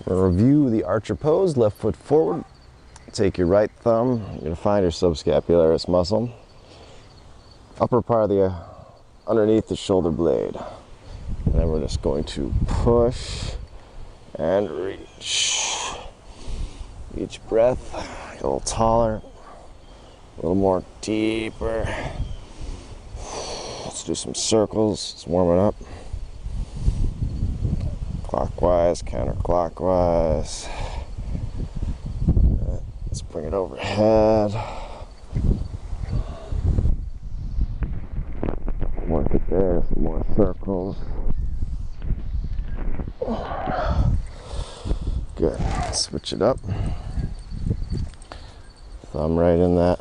We'll review the archer pose, left foot forward. Take your right thumb, you're going to find your subscapularis muscle. Upper part of the underneath the shoulder blade. And then we're just going to push and reach. Each breath, get a little taller, a little more deeper. Let's do some circles, it's warming up. Clockwise, counterclockwise. Let's bring it overhead. Work it there, some more circles. Good. Switch it up. Thumb right in that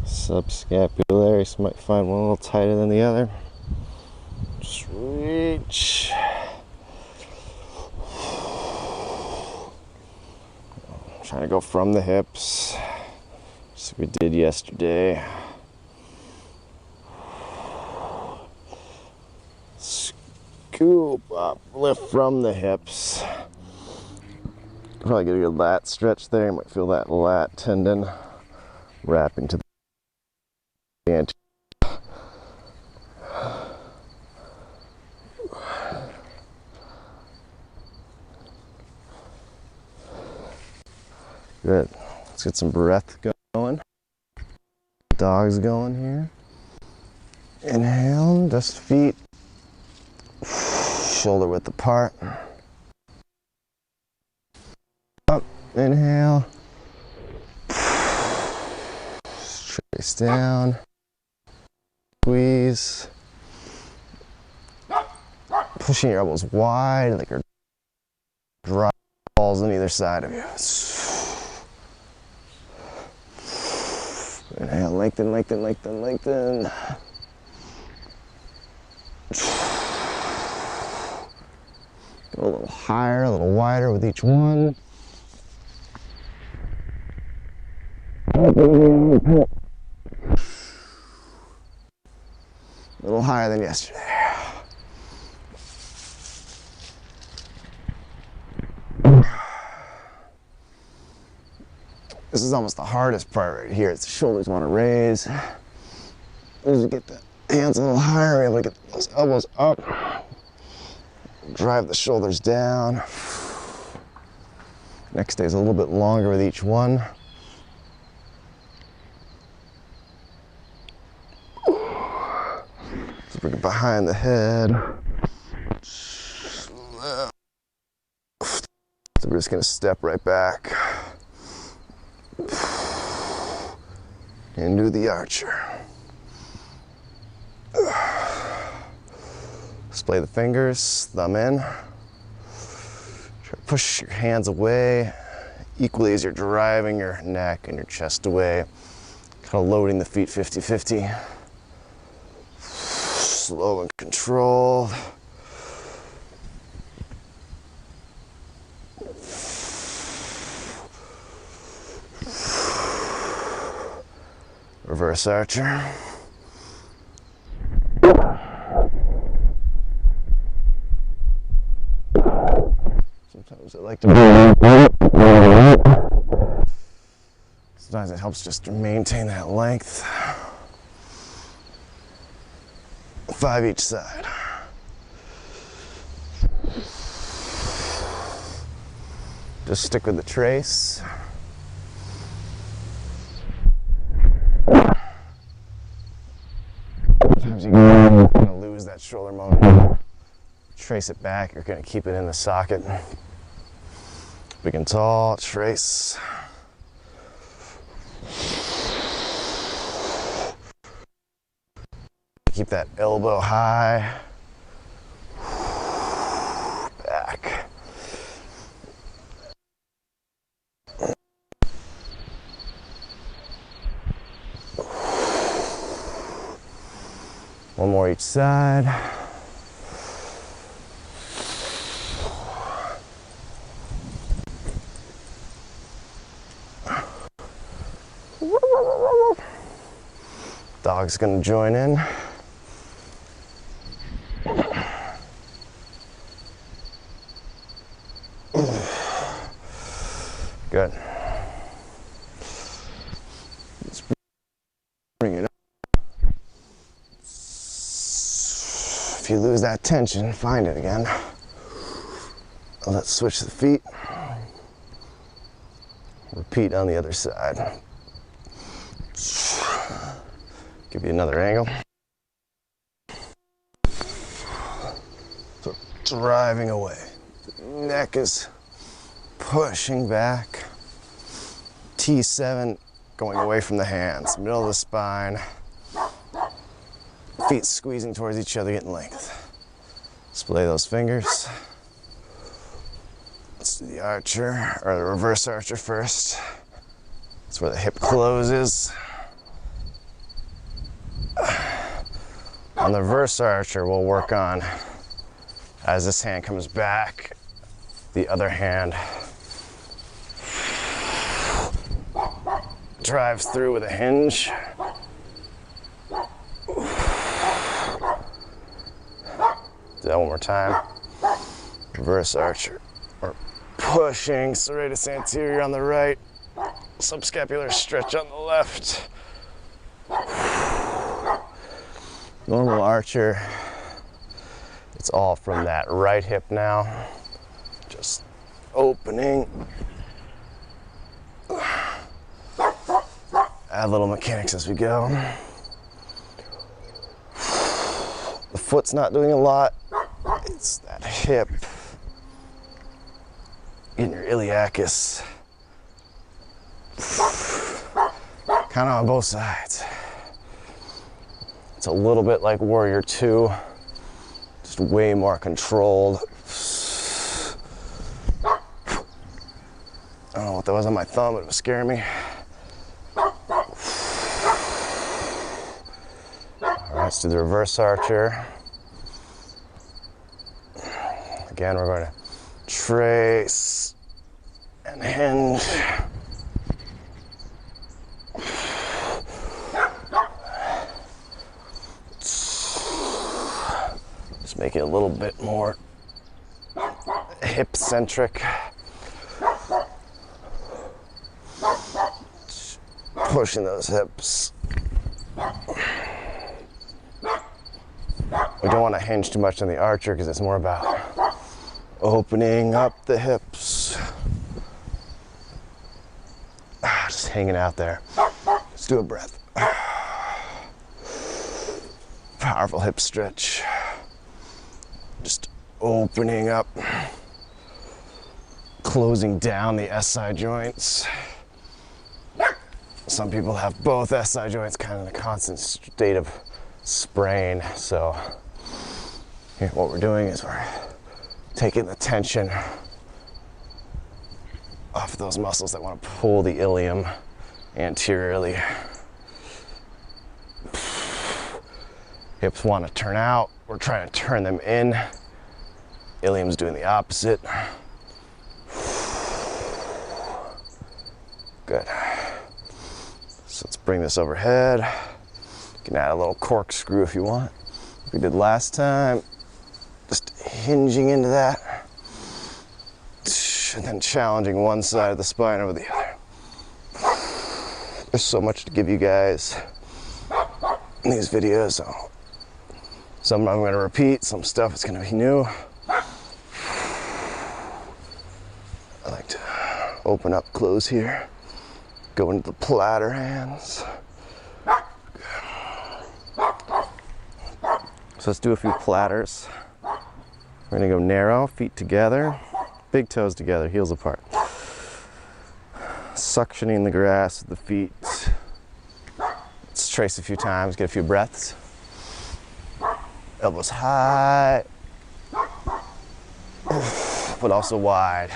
subscapularis. Might find one a little tighter than the other. Just reach. Trying to go from the hips, just like we did yesterday. Scoop up, lift from the hips. Probably get a good lat stretch there. You might feel that lat tendon wrapping to the anterior. Good. Let's get some breath going. Dogs going here. Inhale, just feet shoulder width apart. Up, inhale. Trace down. Squeeze. Pushing your elbows wide like you're dry balls on either side of you. Inhale, lengthen, lengthen, lengthen, lengthen. Go a little higher, a little wider with each one. A little higher than yesterday. This is almost the hardest part right here. It's the shoulders want to raise. As you get the hands a little higher, we're able to get those elbows up. Drive the shoulders down. Next day is a little bit longer with each one. So bring it behind the head. So we're just gonna step right back. And do the archer. Display the fingers, thumb in. Try to push your hands away equally as you're driving your neck and your chest away. Kind of loading the feet 50-50. Slow and controlled. Reverse archer. Sometimes I like to sometimes it helps just to maintain that length. 5 each side. Just stick with the trace. Sometimes you're going to lose that shoulder motion. Trace it back, you're going to keep it in the socket. Big and tall, trace. Keep that elbow high. Back. One more each side. Dog's gonna join in. Good. Let's bring it up. If you lose that tension, find it again. Let's switch the feet. Repeat on the other side. Give you another angle. So driving away. The neck is pushing back. T7 going away from the hands. Middle of the spine. Feet squeezing towards each other, getting length. Display those fingers. Let's do the archer, or the reverse archer first. That's where the hip closes. On the reverse archer, we'll work on, as this hand comes back, the other hand drives through with a hinge. Do that one more time. Reverse archer. We're pushing serratus anterior on the right, subscapular stretch on the left. Normal archer, it's all from that right hip now. Just opening. Add little mechanics as we go. The foot's not doing a lot. It's that hip. Getting your iliacus. Kind of on both sides. It's a little bit like Warrior 2, just way more controlled. I don't know what that was on my thumb, but it was scaring me. All right, let's do the reverse archer. Again, we're going to trace and hinge. Just make it a little bit more hip-centric. Pushing those hips. We don't want to hinge too much on the archer because it's more about opening up the hips. Just hanging out there. Let's do a breath. Powerful hip stretch. Just opening up, closing down the SI joints. Some people have both SI joints kind of in a constant state of sprain. So here, what we're doing is we're taking the tension off those muscles that want to pull the ilium anteriorly. Hips want to turn out. We're trying to turn them in. Ilium's doing the opposite. Good. So let's bring this overhead. You can add a little corkscrew if you want. Like we did last time. Just hinging into that. And then challenging one side of the spine over the other. There's so much to give you guys in these videos. So some I'm going to repeat, some stuff is going to be new. I like to open up, close here, go into the platter hands. So let's do a few platters. We're going to go narrow, feet together, big toes together, heels apart. Suctioning the grass with the feet. Let's trace a few times, get a few breaths. Elbows high, but also wide.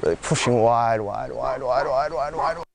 Really pushing wide, wide, wide, wide, wide, wide, wide, wide.